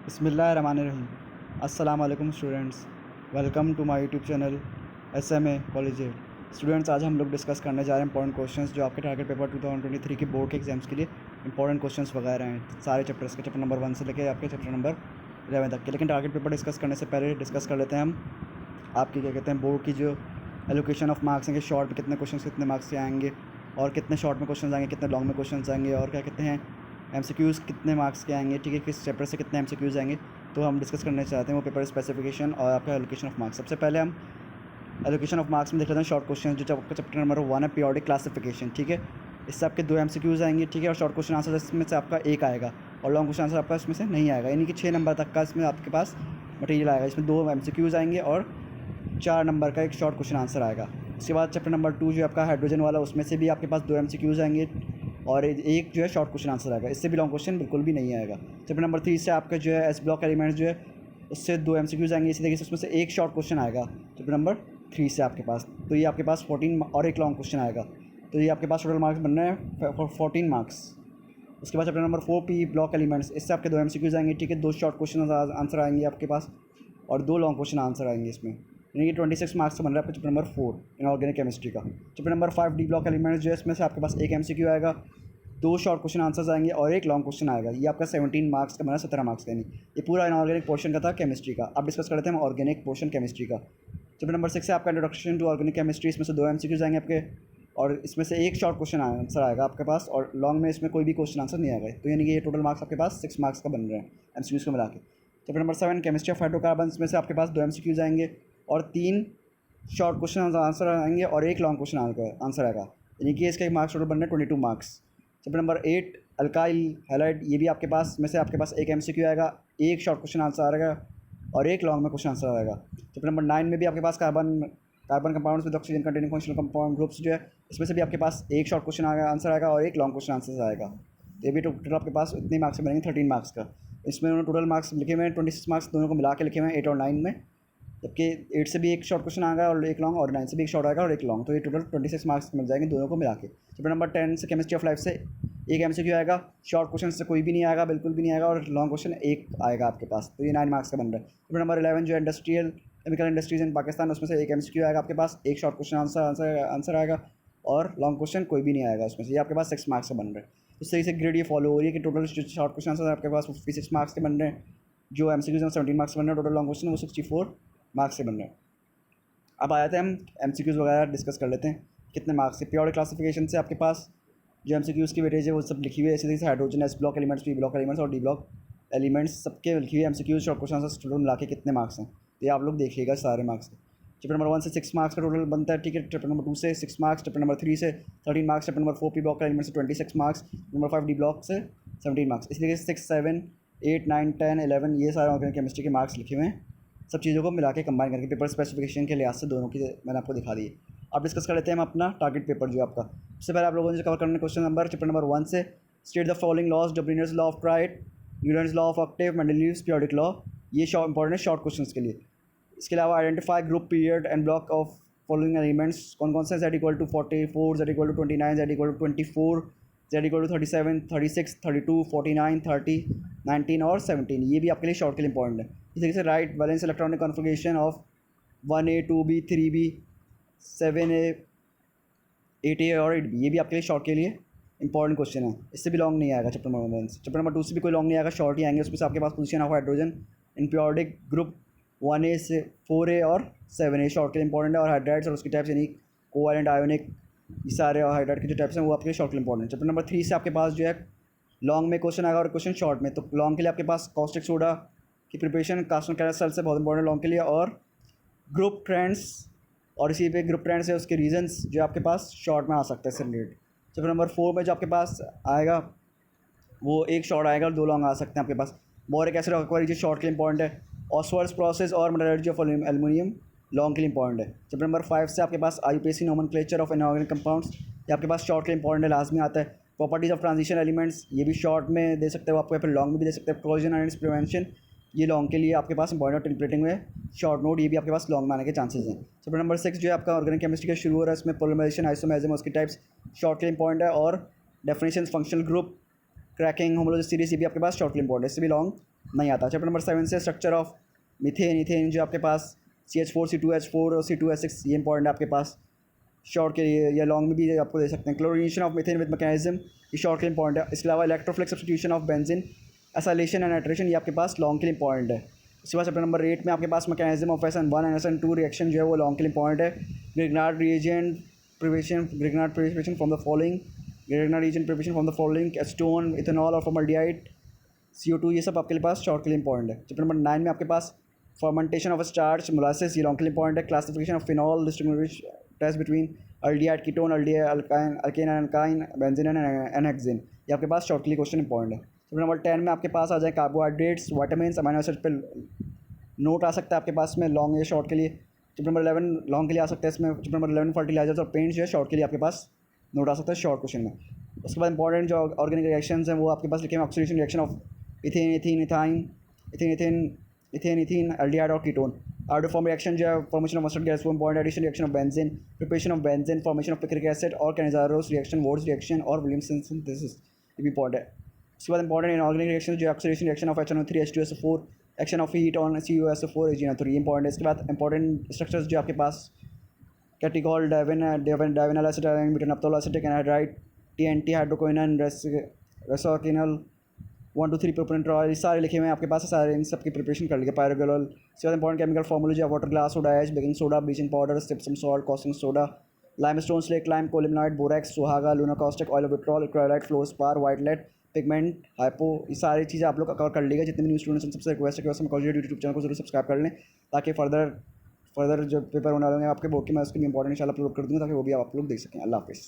बिस्मिल्लाहिर्रहमानिर्रहीम। अस्सलाम वालेकुम students, welcome to my YouTube channel SMA college. Students, आज हम लोग डिस्कस करने जा रहे हैं इंपॉर्टेंट क्वेश्चंस जो आपके टारगेट पेपर 2023 की बोर्ड के एग्जाम्स के लिए इंपॉर्टेंट क्वेश्चंस वगैरह हैं सारे चैप्टर्स के, चैप्टर नंबर 1 से लेकर आपके चैप्टर नंबर 11 तक के। लेकिन टारगेट पेपर डिस्कस करने से पहले डिस्कस कर लेते हैं हम आपकी क्या कहते हैं बोर्ड की जो एलोकेशन ऑफ मार्क्स हैं कि शॉर्ट में कितने क्वेश्चन कितने मार्क्स के आएंगे और कितने शॉर्ट में क्वेश्चन आएंगे, कितने लॉन्ग में क्वेश्चन आएंगे और क्या कहते हैं MCQs कितने मार्क्स के आएंगे, ठीक है, किस चैप्टर से कितने MCQs आएंगे। तो हम डिस्कस करने चाहते हैं वो पेपर स्पेसिफिकेशन और आपका एलोकेशन ऑफ मार्क्स। सबसे पहले हम एलोकेशन ऑफ मार्क्स में देख लेते हैं शॉर्ट क्वेश्चन जो आपका चैप्टर नंबर 1 है, पीरियोडिक क्लासिफिकेशन, ठीक है। इससे आपके 2 MCQs आएंगे, ठीक है, और शॉर्ट क्वेश्चन आंसर इसमें से आपका एक आएगा और लॉन्ग क्वेश्चन आंसर आपका इसमें से नहीं आएगा, यानी कि 6 नंबर तक का इसमें आपके पास मटेरियल आएगा। इसमें 2 MCQs आएंगे और 4 नंबर का एक शॉर्ट क्वेश्चन आंसर आएगा। उसके बाद चैप्टर नंबर 2 जो आपका हाइड्रोजन वाला, उसमें से भी आपके पास 2 MCQs आएंगे और एक जो है शॉर्ट क्वेश्चन आंसर आएगा। इससे भी लॉन्ग क्वेश्चन बिल्कुल भी नहीं आएगा। चैप्टर नंबर 3 से आपका जो है S ब्लॉक एलिमेंट्स जो है उससे 2 MCQs आएंगे, इसी तरीके से उसमें से एक शॉर्ट क्वेश्चन आएगा चैप्टर नंबर 3 से आपके पास। तो ये आपके पास 14 और एक लॉन्ग क्वेश्चन आएगा, तो ये आपके पास टोटल मार्क्स बन रहे हैं 14 मार्क्स। उसके बाद chapter number 4 P block elements, इससे आपके 2 MCQs आएंगे, ठीक है, 2 शॉर्ट क्वेश्चन आंसर आएंगे आपके पास और 2 लॉन्ग क्वेश्चन आंसर आएंगे इसमें, यानी कि 26 मार्क्स का बन रहा है आपका चैप्टर नंबर 4 इनऑर्गेनिक केमिस्ट्री का। Chapter number 5 D block elements जो है इसमें से आपके पास एक MCQ आएगा, 2 शॉर्ट क्वेश्चन आंसर्स आएंगे और एक लॉन्ग क्वेश्चन आएगा। ये आपका 17 मार्क्स का बना, 17 मार्क्स का, यानी ये पूरा इनऑर्गेनिक पोर्शन का था केमिस्ट्री का। अब डिस्कस करते हैं हम ऑर्गेनिक पोर्शन केमिस्ट्री का। चैप्टर नंबर 6 है आपका इंट्रोडक्शन टू ऑर्गेनिक केमिस्ट्री, इसमें से 2 MCQs आएंगे आपके और इसमें से एक शॉर्ट क्वेश्चन आंसर आएगा आपके पास और लॉन्ग में इसमें कोई भी क्वेश्चन आंसर नहीं आएगा। तो यानी कि ये टोटल मार्क्स आपके पास 6 मार्क्स का बन रहे हैं MCQs को मिला के। Chapter number 7 chemistry of hydrocarbons में से आपके पास 2 MCQs आएंगे और 3 शॉर्ट क्वेश्चन आंसर आएंगे और एक लॉन्ग क्वेश्चन आंसर आएगा, यानी कि इसका मार्क्स टोटल बन रहे हैं 22 marks. Chapter number 8 alkyl halide, ये भी आपके पास में से आपके पास एक MCQ आएगा, एक शॉर्ट क्वेश्चन आंसर आएगा और एक लॉन्ग में क्वेश्चन आंसर आएगा। चैप्टर नंबर 9 में भी आपके पास carbon compounds with oxygen containing functional compound groups जो है इसमें से भी आपके पास एक शॉर्ट क्वेश्चन आंसर आएगा और एक लॉन्ग क्वेश्चन आंसर आएगा। तो ये भी टोटल आपके पास इतने मार्क्स बनेंगे 13 मार्क्स का। इसमें उन्होंने टोटल मार्क्स लिखे हुए हैं 26 मार्क्स दोनों को मिला के लिखे हुए हैं 8 और 9 में, जबकि 8 से भी एक शॉर्ट क्वेश्चन आएगा और एक लॉन्ग और 9 से भी एक शॉर्ट आएगा और एक लॉन्ग, तो ये टोटल 26 मार्क्स मिल जाएंगे दोनों को मिला के। चैप्टर नंबर 10 से केमिस्ट्री ऑफ लाइफ से एक MCQ आएगा, शॉर्ट क्वेश्चन से कोई भी नहीं आएगा, बिल्कुल भी नहीं आएगा, और लॉन्ग क्वेश्चन एक आएगा आपके पास, तो ये 9 मार्क्स का बन रहा है। चैप्टर नंबर 11 जो है इंडस्ट्रियल केमिकल इंडस्ट्रीज इन पाकिस्तान, उसमें से एक MCQ आएगा आपके पास, एक शॉर्ट क्वेश्चन आंसर आएगा और लॉन्ग क्वेश्चन कोई भी नहीं आएगा उसमें से, ये आपके पास 6 मार्क्स का बन रहा है। तो सही से ग्रेड ये फॉलो हो रही है कि टोटल शॉर्ट क्वेश्चन आंसर आपके पास 56 मार्क्स के बन रहे हैं, जो MCQs में 17 मार्क्स बन रहे हैं, टोटल लॉन्ग क्वेश्चन वो 64 मार्क्स से बन रहे हैं। अब आ जाते हैं हम MCQs वगैरह डिस्कस कर लेते हैं कितने मार्क्स से। पीरियोडिक क्लासिफिकेशन से आपके पास जो MCQs की वेटेज है वो सब लिखी हुई है, इसी तरीके से hydrogen S block elements, P block elements और D ब्लॉक एलिमेंट्स सबके लिखी हुई MCQs short question answer total मिला के कितने मार्क्स हैं, तो ये आप लोग देखिएगा सारे मार्क्स। चैप्टर नंबर 1 से 6 मार्क्स का टोटल बनता है, ठीक है। चैप्टर नंबर 2 से 6 मार्क्स, चैप्टर नंबर 3 से 13 marks, chapter number 4 P block element से 26 मार्क्स, नंबर 5 D ब्लॉक से 17 मार्क्स। इस तरीके से 6, 7, 8, 9, 10, 11 ये सारे ऑर्गेनिक केमिस्ट्री के मार्क्स लिखे हुए हैं, सब चीज़ों को मिला के कंबाइन करके पेपर स्पेसिफिकेशन के लिहाज से दोनों की मैंने आपको दिखा दी। अब डिस्कस कर लेते हैं हम अपना टारगेट पेपर जो आपका। सबसे पहले आप लोगों ने कवर करना क्वेश्चन नंबर चैप्टर नंबर 1 से state the following laws, Dobereiner's law of triads, Newton's law of octave, Mendeleev's periodic law, ये इंपॉर्टेंट है शॉर्ट क्वेश्चन के लिए। इसके अलावा identify group period and block of following elements, कौन कौन से, Z=44, Z=29, Z=24, Z=37, 36, 32, 49, 30, 19 और 17, ये भी आपके लिए शॉर्ट के लिए इंपॉर्टेंट है। इस तरीके से right valence electronic configuration of 1A, 2B, 3B, 7A, 8A और 8B, ये भी आपके लिए शॉर्ट के लिए इंपॉर्टेंट क्वेश्चन है। इससे भी लॉन्ग नहीं आएगा चैप्टर नंबर 1 से। चैप्टर नंबर 2 से भी कोई लॉन्ग नहीं आएगा, शॉर्ट ही आएंगे। उसमें से आपके पास position of hydrogen in periodic group 1A से 4A और 7A शॉर्ट के लिए इंपॉर्टेंट है, और हाइड्राइड्स और उसकी टाइप्स यानी कोवैलेंट, आयोनिक, ये सारे हाइड्राइड के जो टाइप्स हैं वो आपके लिए शॉर्ट के लिए इंपॉर्टेंट है। चैप्टर नंबर 3 से आपके पास जो है लॉन्ग में क्वेश्चन आएगा और क्वेश्चन शॉर्ट में। तो लॉन्ग के लिए आपके पास कॉस्टिक सोडा की प्रिपरेशन कास्टन कैरासल से बहुत इंपॉर्टेंट लॉन्ग के लिए, और ग्रुप ट्रेंड्स और इसी पे ग्रुप ट्रेंड्स है उसके रीजंस जो आपके पास शॉर्ट में आ सकता है इससे रिलेटेड। चैप्टर नंबर 4 में जो आपके पास आएगा वो एक शॉर्ट आएगा और 2 लॉन्ग आ सकते हैं आपके पास। बोरिक एसिड एक्वायरी जो शॉर्ट के लिए इंपॉर्टेंट है, ऑसवर्ड्स प्रोसेस और मेटलर्जी ऑफ एल्युमिनियम लॉन्ग के लिए इंपॉर्टेंट है। चैप्टर नंबर 5 से आपके पास IUPAC nomenclature of inorganic compounds, ये आपके पास शॉर्ट के लिए इंपॉर्टेंट है, लाजमी आता है। प्रॉपर्टीज ऑफ ट्रांजिशन एलिमेंट्स, ये भी शॉर्ट में दे सकते हो आपको, या फिर लॉन्ग में भी दे सकते हैं। कोरोजन एंड इट्स प्रिवेंशन, ये लॉन्ग के लिए आपके पास इंपॉर्टेंट है। टिल्परेटिंग में शॉर्ट नोट, ये भी आपके पास लॉन्ग में आने के चांसेस हैं। चैप्टर नंबर 6 जो है आपका ऑर्गेनिक केमिस्ट्री का शुरू हो रहा है, इसमें पोलिमराइजेशन, आइसोमेरिज्म, उसकी टाइप्स शॉर्ट के लिए इंपॉर्टेंट है, और definition, functional group, cracking, homology series, ये भी आपके पास शॉर्ट के लिए इंपॉर्टेंट है, इससे भी लॉन्ग नहीं आता। चैप्टर नंबर 7 से स्ट्रक्चर ऑफ मीथेन, इथेन जो आपके पास CH4 C2H4 और C2H6 ये इंपॉर्टेंट है आपके पास शॉर्ट के लिए, या लॉन्ग में भी आपको दे सकते हैं। Chlorination of methane with mechanism ये शॉर्ट के लिए इंपॉर्टेंट है। इसके अलावा electrophilic substitution of benzene, acylation and nitration ये आपके पास लॉन्ग के लिए इंपॉर्टेंट है। इसके बाद चैप्टर नंबर 8 में आपके पास mechanism of SN1 and SN2 reaction जो है वो लॉन्ग के लिए इंपॉर्टेंट है। Grignard reagent preparation from the following, Grignard reagent preparation from the following acetone, ethanol और फॉर्मल्डिहाइड, CO2 ये सब आपके पास शॉर्ट के लिए इंपॉर्टेंट है। चैप्टर नंबर 9 में आपके पास फर्मेंटेशन ऑफ स्टार्च मोलासेस ये लॉन्ग के लिए इंपॉर्टेंट है। Classification of phenol, distinguish test between aldehyde ketone, alkane and alkyne, benzene and n hexane ये आपके पास शॉर्ट के लिए क्वेश्चन इंपॉर्टेंट है। चैप्टर नंबर 10 में आपके पास आ जाए कार्बोहाइड्रेट्स, विटामिन्स, अमीनो एसिड पे नोट आ सकता है आपके पास में लॉन्ग या शॉर्ट के लिए। चैप्टर नंबर 11 लॉन्ग के लिए आ सकता है इसमें। चैप्टर नंबर 11 फर्टिलाइजर्स और पेंट्स जो है शॉर्ट के लिए आपके पास नोट आ सकता है शॉर्ट क्वेश्चन में। उसके बाद इंपॉर्टेंट जो ऑर्गेनिक रिएक्शंस हैं वो आपके पास लिखे हैं oxidation reaction of ethane, ethene, ethyne, ethane, ethene, aldehyde और कीटोन। आयोडोफॉर्म रिएक्शन जो है फॉर्मेशन ऑफ मस्टर्ड गैस वो important, addition reaction of benzene, preparation of benzene, formation of picric acid और कैनिजारोस रिएक्शन, वोर्स रिएक्शन और Williamson synthesis ये भी important है। उसके बाद इंपॉर्टेंट इनऑर्गेनिक रिएक्शन जो oxidation reaction of HNO3 H2SO4, action of heat on CuSO4 AgNO3 ये important है। इसके बाद इंपॉर्टेंट स्ट्रक्चर्स जो आपके पास catechol, divinyl acetyl, butanol acetic anhydride, TNT, hydroquinone, resorcinol, 1 2 3 propanetriol ये सारे लिखे हुए हैं आपके पास, सारे इन सब की प्रिपरेशन कर लीजिए। पायरोगोल, इसके बाद इंपॉर्टेंट केमिकल फॉर्मूला जो water glass, soda ash, baking soda, bleaching powder, gypsum salt, caustic soda, limestone, slaked lime, colemanite, borax, सुहागा, lunar caustic, oil of vitriol, chloride, fluorspar, white lead, pigment, hypo ये सारी चीज़ें आप लोग cover कर लीजिए। जितने भी न्यू स्टूडेंट्स हैं सबसे रिक्वेस्ट है कि हम कॉलेज यूट्यूब चैनल को जरूर सब्सक्राइब कर लें, ताकि फर्दर जो पेपर होने वाले हैं आपके बोर्ड के मैं उसके भी इंपॉर्टेंट इंशाल्लाह अपलोड कर दूँगा, ताकि वो भी आप लोग देख सकें। अल्लाह हाफिज़।